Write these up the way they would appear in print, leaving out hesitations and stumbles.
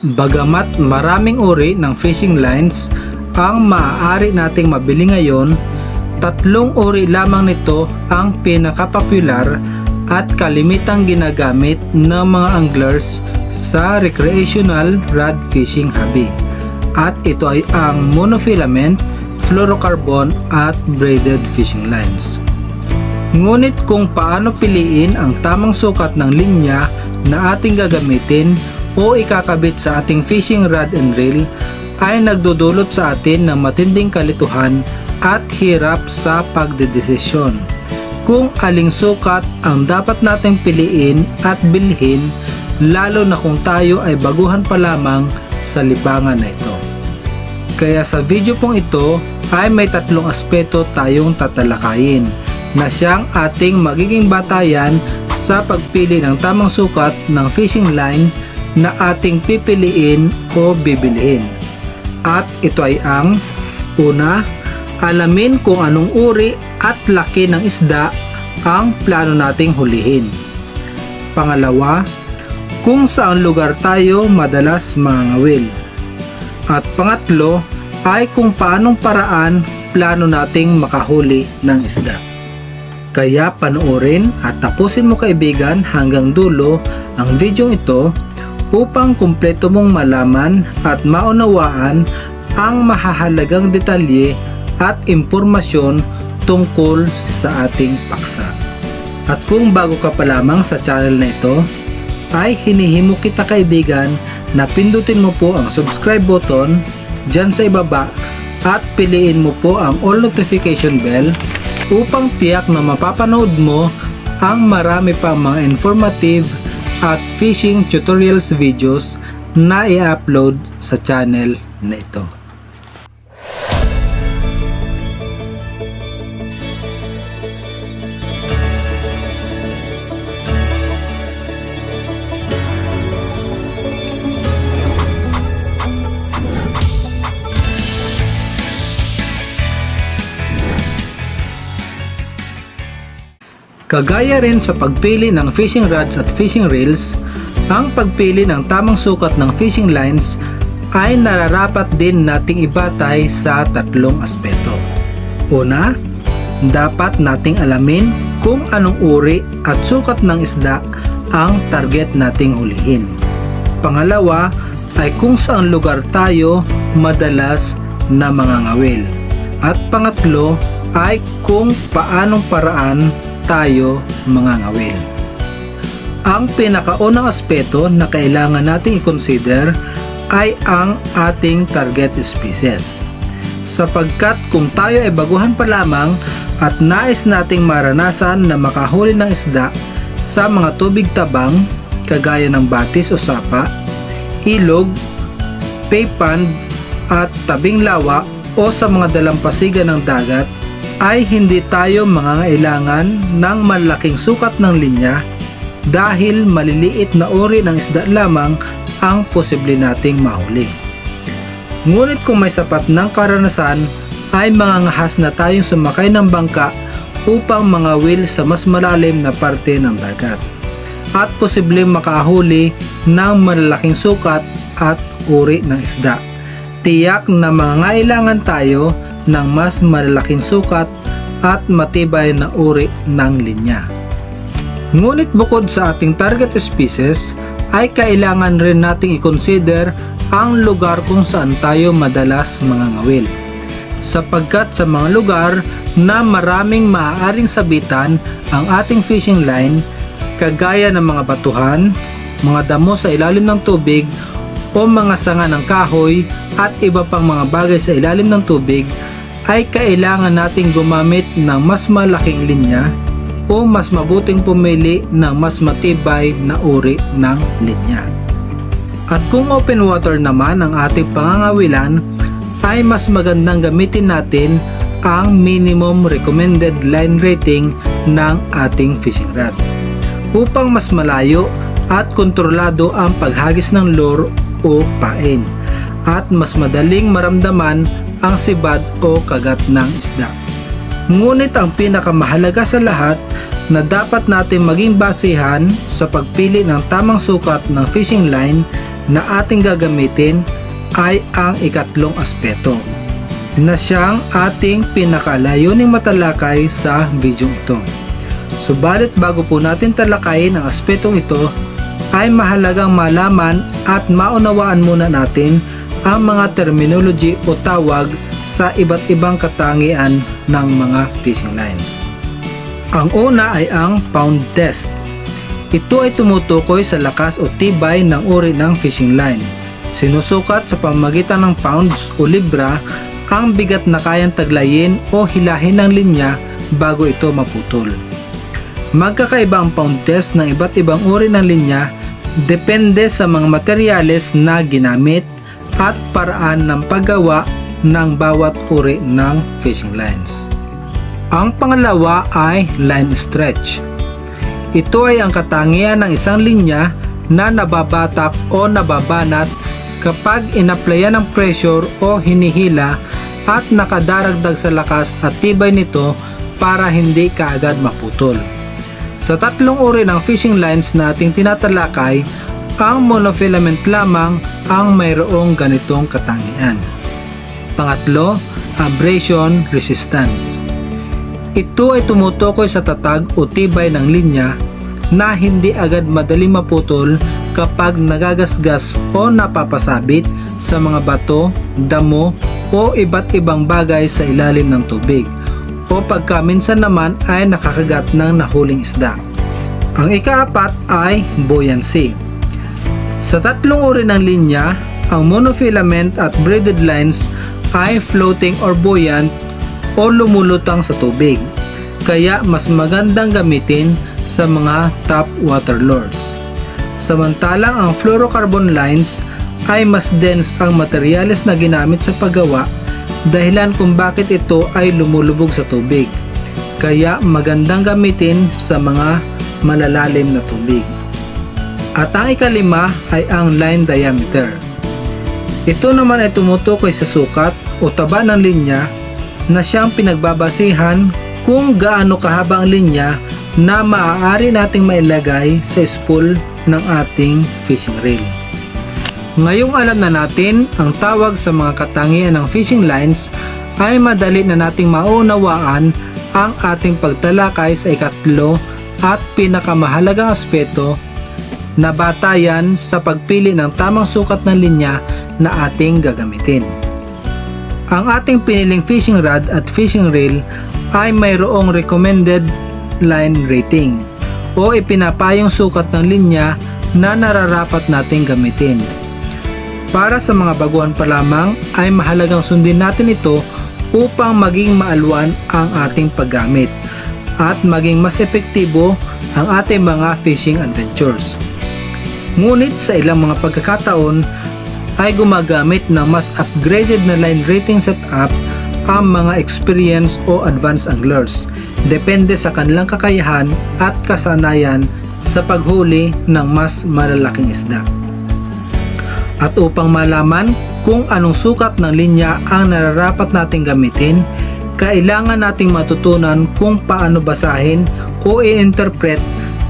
Bagamat maraming uri ng fishing lines ang maaari nating mabili ngayon, tatlong uri lamang nito ang pinakapopular at kalimitang ginagamit ng mga anglers sa recreational rod fishing hobby. At ito ay ang monofilament, fluorocarbon at braided fishing lines. Ngunit kung paano piliin ang tamang sukat ng linya na ating gagamitin o ikakabit sa ating fishing rod and reel ay nagdudulot sa atin ng matinding kalituhan at hirap sa pagdedesisyon kung aling sukat ang dapat nating piliin at bilhin, lalo na kung tayo ay baguhan pa lamang sa libangan na ito. Kaya sa video pong ito ay may tatlong aspeto tayong tatalakayin na siyang ating magiging batayan sa pagpili ng tamang sukat ng fishing line na ating pipiliin o bibilhin. At ito ay ang una, alamin kung anong uri at laki ng isda ang plano nating hulihin. Pangalawa, kung saan lugar tayo madalas mangangawil. At pangatlo ay kung paanong paraan plano nating makahuli ng isda. Kaya panoorin at tapusin mo kaibigan hanggang dulo ang video ito upang kumpleto mong malaman at maunawaan ang mahahalagang detalye at impormasyon tungkol sa ating paksa. At kung bago ka pa lamang sa channel na ito, ay hinihimo kita kaibigan na pindutin mo po ang subscribe button dyan sa ibaba at piliin mo po ang all notification bell upang tiyak na mapapanood mo ang marami pang mga informative at fishing tutorials videos na i-upload sa channel na ito. Kagaya rin sa pagpili ng fishing rods at fishing reels, ang pagpili ng tamang sukat ng fishing lines ay nararapat din nating ibatay sa tatlong aspeto. Una, dapat nating alamin kung anong uri at sukat ng isda ang target nating hulihin. Pangalawa ay kung saan lugar tayo madalas na mangangawil. At pangatlo ay kung paanong paraan tayo mangangawil. Ang pinakaunang aspeto na kailangan nating i-consider ay ang ating target species. Sapagkat kung tayo ay baguhan pa lamang at nais nating maranasan na makahuli ng isda sa mga tubig tabang kagaya ng batis o sapa, ilog, pay pond at tabing lawa o sa mga dalampasigan ng dagat, ay hindi tayo mangangailangan ng malaking sukat ng linya dahil maliliit na uri ng isda lamang ang posible nating mahuli. Ngunit kung may sapat ng karanasan ay mangangahas na tayong sumakay ng bangka upang mangawil sa mas malalim na parte ng dagat at posibleng makahuli ng malalaking sukat at uri ng isda. Tiyak na mangangailangan tayo ng mas malalaking sukat at matibay na uri ng linya. Ngunit bukod sa ating target species, ay kailangan rin nating i-consider ang lugar kung saan tayo madalas mangangawil. Sapagkat sa mga lugar na maraming maaaring sabitan ang ating fishing line, kagaya ng mga batuhan, mga damo sa ilalim ng tubig o mga sanga ng kahoy at iba pang mga bagay sa ilalim ng tubig, ay kailangan nating gumamit ng mas malaking linya o mas mabuting pumili ng mas matibay na uri ng linya. At kung open water naman ang ating pangangawilan, ay mas magandang gamitin natin ang minimum recommended line rating ng ating fishing rod upang mas malayo at kontrolado ang paghagis ng lure o pain at mas madaling maramdaman ang sibad o kagat ng isda. Ngunit ang pinakamahalaga sa lahat na dapat natin maging basehan sa pagpili ng tamang sukat ng fishing line na ating gagamitin ay ang ikatlong aspeto na siyang ating pinakalayuning matalakay sa video ito. Subalit bago po natin talakayin ang aspetong ito ay mahalagang malaman at maunawaan muna natin ang mga terminology o tawag sa iba't ibang katangian ng mga fishing lines. Ang una ay ang pound test. Ito ay tumutukoy sa lakas o tibay ng uri ng fishing line. Sinusukat sa pamamagitan ng pounds o libra ang bigat na kayang taglayin o hilahin ng linya bago ito maputol. Magkakaiba ang pound test ng iba't ibang uri ng linya depende sa mga materyales na ginamit at paraan ng paggawa ng bawat uri ng fishing lines. Ang pangalawa ay line stretch. Ito ay ang katangian ng isang linya na nababatak o nababanat kapag inaplayan ng pressure o hinihila at nakadaragdag sa lakas at tibay nito para hindi kaagad maputol. Sa tatlong uri ng fishing lines na ating tinatalakay, ang monofilament lamang ang mayroong ganitong katangian. Pangatlo, abrasion resistance. Ito ay tumutukoy sa tatag o tibay ng linya na hindi agad madaling maputol kapag nagagasgas o napapasabit sa mga bato, damo o iba't ibang bagay sa ilalim ng tubig o pagka minsan naman ay nakakagat ng nahuling isda. Ang ikaapat ay buoyancy. Sa tatlong uri ng linya, ang monofilament at braided lines ay floating or buoyant o lumulutang sa tubig, kaya mas magandang gamitin sa mga top water lures. Samantalang ang fluorocarbon lines ay mas dense ang materyales na ginamit sa paggawa, dahilan kung bakit ito ay lumulubog sa tubig, kaya magandang gamitin sa mga malalalim na tubig. At ang ikalima ay ang line diameter. Ito naman ay tumutukoy sa sukat o taba ng linya na siyang pinagbabasihan kung gaano kahaba ang linya na maaari nating mailagay sa spool ng ating fishing reel. Ngayong alam na natin ang tawag sa mga katangian ng fishing lines, ay madali na nating maunawaan ang ating pagtalakay sa ikatlo at pinakamahalagang aspeto na batayan sa pagpili ng tamang sukat ng linya na ating gagamitin. Ang ating piniling fishing rod at fishing reel ay mayroong recommended line rating o ipinapayong sukat ng linya na nararapat nating gamitin. Para sa mga baguhan pa lamang ay mahalagang sundin natin ito upang maging maalwan ang ating paggamit at maging mas epektibo ang ating mga fishing adventures. Ngunit sa ilang mga pagkakataon ay gumagamit ng mas upgraded na line rating setup ang mga experienced o advanced anglers, depende sa kanilang kakayahan at kasanayan sa paghuli ng mas malalaking isda. At upang malaman kung anong sukat ng linya ang nararapat nating gamitin, kailangan nating matutunan kung paano basahin o i-interpret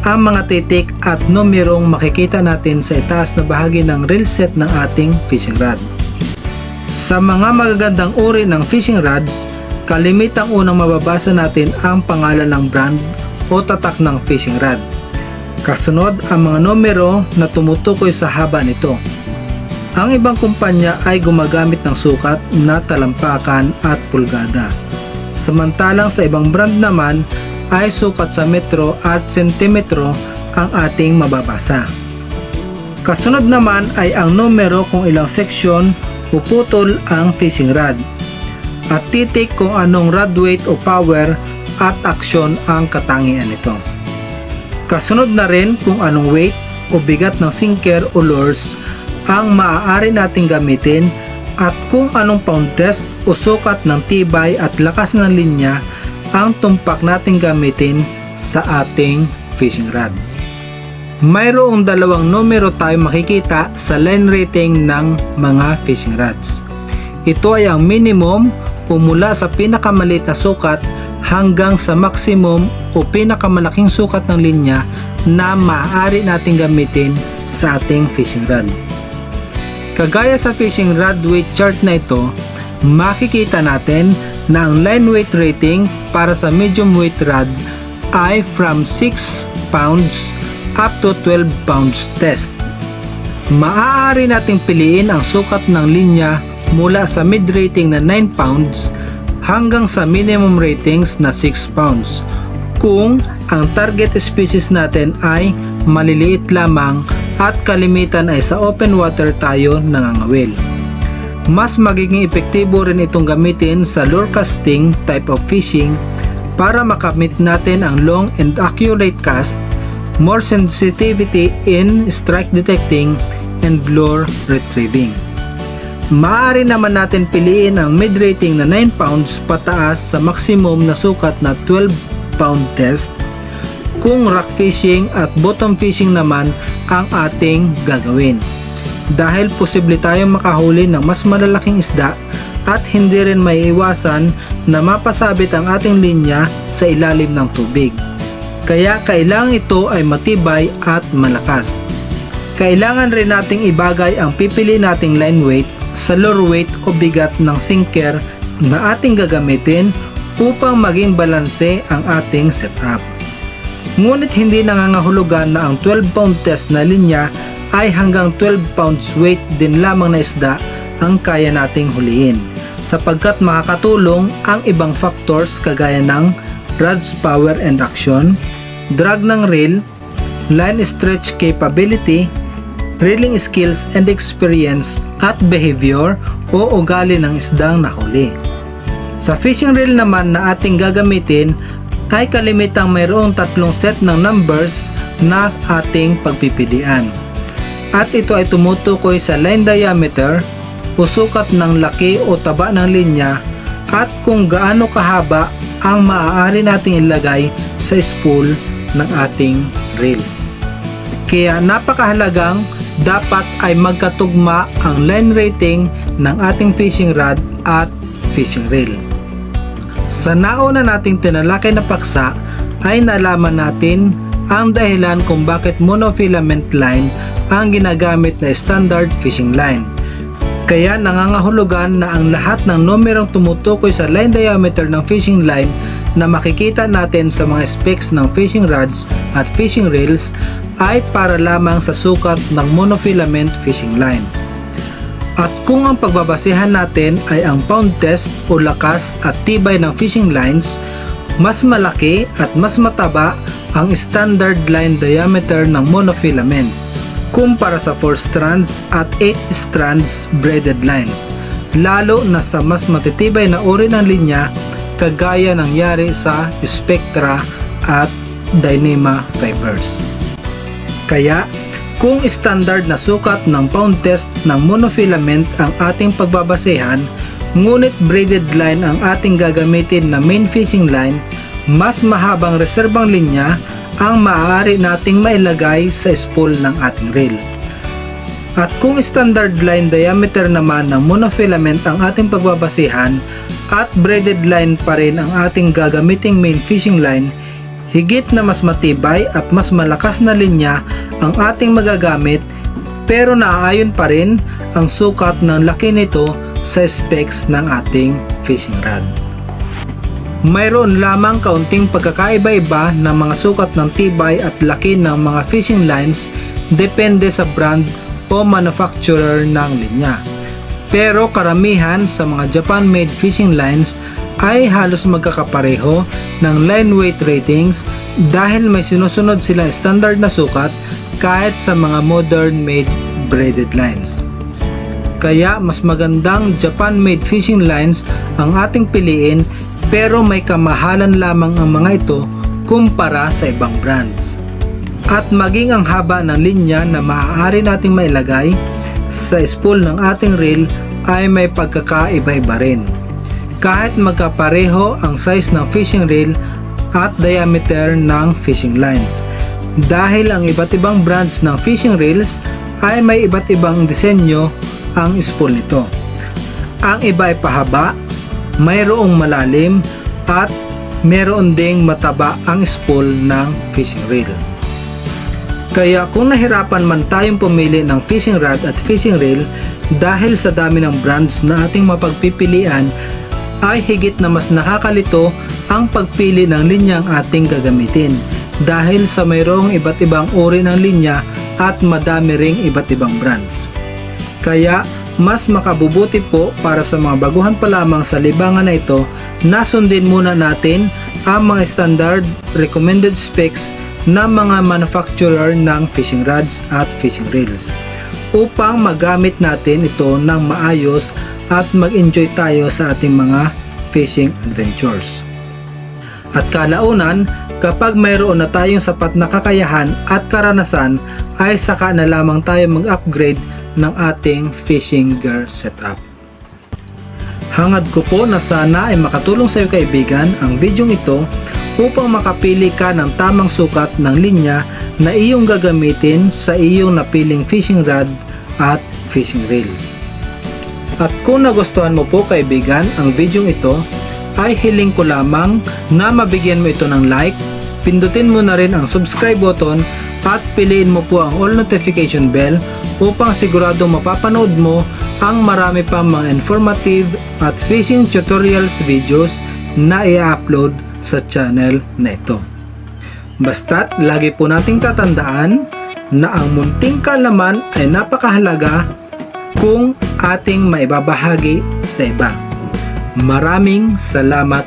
ang mga titik at numerong makikita natin sa itaas na bahagi ng reel set ng ating fishing rod. Sa mga magagandang uri ng fishing rods, kalimitang unang mababasa natin ang pangalan ng brand o tatak ng fishing rod. Kasunod ang mga numero na tumutukoy sa haba nito. Ang ibang kumpanya ay gumagamit ng sukat na talampakan at pulgada. Samantalang sa ibang brand naman ay sukat sa metro at sentimetro ang ating mababasa. Kasunod naman ay ang numero kung ilang seksyon o putol ang fishing rod at titik kung anong rod weight o power at aksyon ang katangian nito. Kasunod na rin kung anong weight o bigat ng sinker o lures ang maaari nating gamitin at kung anong pound test o sukat ng tibay at lakas ng linya ang tumpak nating gamitin sa ating fishing rod. Mayroong dalawang numero tayo makikita sa line rating ng mga fishing rods. Ito ay ang minimum o mula sa pinakamaliit na sukat hanggang sa maximum o pinakamalaking sukat ng linya na maaari nating gamitin sa ating fishing rod. Kagaya sa fishing rod weight chart na ito, makikita natin na ang line weight rating para sa medium weight rod ay from 6 pounds up to 12 pounds test. Maaari nating piliin ang sukat ng linya mula sa mid rating na 9 pounds hanggang sa minimum ratings na 6 pounds kung ang target species natin ay maliliit lamang at kalimitan ay sa open water tayo nangangawil. Mas magiging epektibo rin itong gamitin sa lure casting type of fishing para makamit natin ang long and accurate cast, more sensitivity in strike detecting, and lure retrieving. Maaari naman natin piliin ang mid rating na 9 pounds pataas sa maximum na sukat na 12 pound test kung rock fishing at bottom fishing naman ang ating gagawin. Dahil posible tayong makahuli ng mas malalaking isda at hindi rin maiiwasan na mapasabit ang ating linya sa ilalim ng tubig. Kaya kailangan ito ay matibay at malakas. Kailangan rin nating ibagay ang pipili nating line weight sa lure weight o bigat ng sinker na ating gagamitin upang maging balanse ang ating setup. Ngunit hindi nangangahulugan na ang 12 pound test na linya ay hanggang 12 pounds weight din lamang na isda ang kaya nating huliin, sapagkat makakatulong ang ibang factors kagaya ng rod's power and action, drag ng reel, line stretch capability, reeling skills and experience at behavior o ugali ng isdang nahuli. Sa fishing reel naman na ating gagamitin ay kalimitang mayroong 3 set ng numbers na ating pagpipilian. At ito ay tumutukoy sa line diameter o sukat ng laki o taba ng linya at kung gaano kahaba ang maaari nating ilagay sa spool ng ating reel. Kaya napakahalagang dapat ay magkatugma ang line rating ng ating fishing rod at fishing reel. Sa nauna nating tinalakay na paksa ay nalaman natin ang dahilan kung bakit monofilament line ang ginagamit na standard fishing line. Kaya nangangahulugan na ang lahat ng numerong tumutukoy sa line diameter ng fishing line na makikita natin sa mga specs ng fishing rods at fishing reels ay para lamang sa sukat ng monofilament fishing line. At kung ang pagbabasehan natin ay ang pound test o lakas at tibay ng fishing lines, mas malaki at mas mataba ang standard line diameter ng monofilament kumpara sa 4 strands at 8 strands braided lines, lalo na sa mas matitibay na uri ng linya kagaya nangyari sa Spectra at Dyneema fibers. Kaya kung standard na sukat ng pound test ng monofilament ang ating pagbabasehan, ngunit braided line ang ating gagamitin na main fishing line, mas mahabang reserbang linya ang maaari nating mailagay sa spool ng ating reel. At kung standard line diameter naman ng monofilament ang ating pagbabasehan at braided line pa rin ang ating gagamiting main fishing line, higit na mas matibay at mas malakas na linya ang ating magagamit pero naaayon pa rin ang sukat ng laki nito sa specs ng ating fishing rod. Mayroon lamang kaunting pagkakaiba-iba ng mga sukat ng tibay at laki ng mga fishing lines depende sa brand o manufacturer ng linya. Pero karamihan sa mga Japan-made fishing lines ay halos magkakapareho ng line weight ratings dahil may sinusunod silang standard na sukat kahit sa mga modern-made braided lines. Kaya mas magandang Japan-made fishing lines ang ating piliin pero may kamahalan lamang ang mga ito kumpara sa ibang brands. At maging ang haba ng linya na maaari nating mailagay sa spool ng ating reel ay may pagkakaiba-iba rin. Kahit magkapareho ang size ng fishing reel at diameter ng fishing lines. Dahil ang iba't ibang brands ng fishing reels ay may iba't ibang disenyo ang spool nito. Ang iba ay pahaba, mayroong malalim at meron ding mataba ang spool ng fishing reel. Kaya kung nahirapan man tayong pumili ng fishing rod at fishing reel, Dahil sa dami ng brands na ating mapagpipilian ay higit na mas nakakalito ang pagpili ng linyang ating gagamitin dahil sa mayroong iba't ibang uri ng linya at madami ring iba't ibang brands. Kaya mas makabubuti po para sa mga baguhan pa lamang sa libangan na ito na sundin muna natin ang mga standard recommended specs ng mga manufacturer ng fishing rods at fishing reels upang magamit natin ito ng maayos at mag-enjoy tayo sa ating mga fishing adventures. At kalaunan, kapag mayroon na tayong sapat na kakayahan at karanasan ay saka na lamang tayo mag-upgrade ng ating fishing gear setup. Hangad ko po na sana ay makatulong sa iyo kaibigan ang video ito upang makapili ka ng tamang sukat ng linya na iyong gagamitin sa iyong napiling fishing rod at fishing reels. At kung nagustuhan mo po kaibigan ang video ito, ay hiling ko lamang na mabigyan mo ito ng like, pindutin mo na rin ang subscribe button at piliin mo po ang all notification bell upang siguradong mapapanood mo ang marami pang mga informative at fishing tutorials videos na i-upload sa channel na ito. Basta't lagi po nating tatandaan na ang munting kaalaman ay napakahalaga kung ating maibabahagi sa iba. Maraming salamat